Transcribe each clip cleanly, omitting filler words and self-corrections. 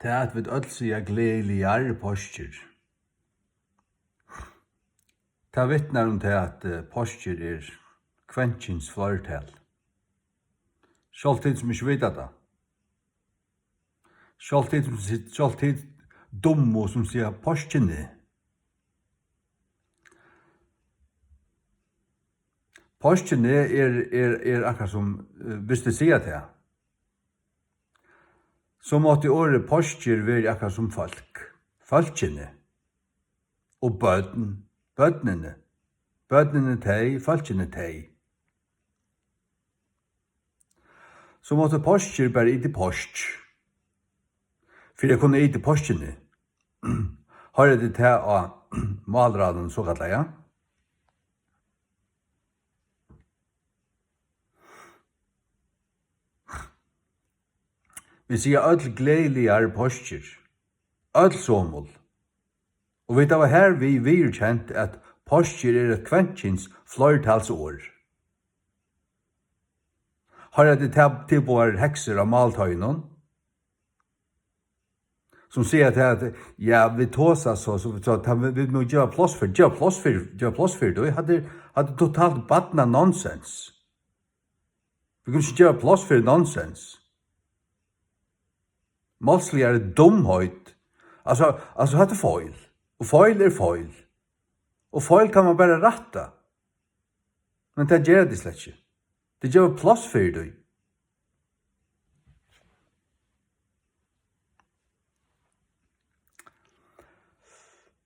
Det at vi øll sier gledeligere postjer. Det vittnar om det at postjer kventkins flertal. Sjálvtid som ikke vet det. Sjálvtid dummo som sier postjene. Postjene akkurat som, hvis det sier det, så måtte året postjer være akkurat som folk. Folkene. Og bødnene. Bødnene teg, folkene teg. Så måtte postjer bare ite post. For jeg kunne ite postjene. Har jeg det til av malraden så kallet, ja? Vi sier ødel gledeligere postjer. Ødel såmål. Og vi tar her vi kjent at postjer et kventkins flertalsår. Har jeg det til på hekser av maltøynen, som sier at ja, vi tåsa så vi må gjøre plass for det, og jeg hadde totalt badna nonsens. Vi kunne ikke gjøre plass for nonsens. Målslig det dumhøyt. Altså det feil. Og feil feil. Og feil kan man bare rette. Men det gjør det slett ikke. Det gjør plass for det.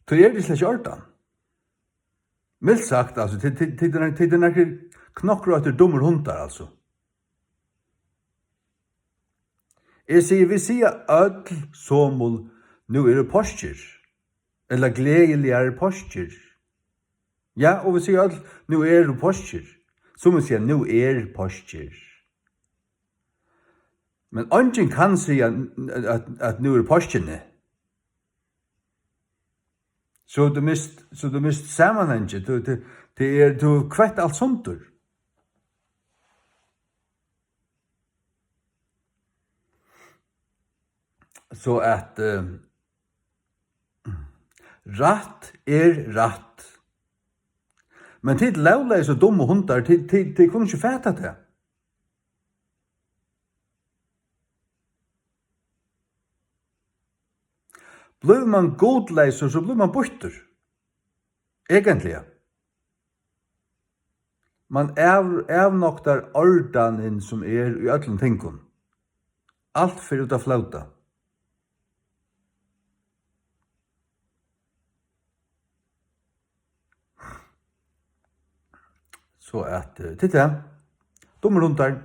Det gjør det slett ikke ordan. Mildt sagt, altså, til den knokker etter dummer hundar, altså. Vi sier ødel såmål, nu det postjer, eller gledeligere postjer. Ja, og vi sier ødel, nu det postjer. Som vi sier, nu det postjer. Men ingen kan si at nu det postjene. Så du mist sammenhengen, du kvett alt sånt. Så at rætt rætt. Men til lovlig så dumme hundar, til kunne ikke fæta det. Blir man godleiser, så blir man borter. Egentlig. Man avnoktar ordanen som i öllum tingum. Alt fyrir ut av flauta. Så at, titta, dummer hundar.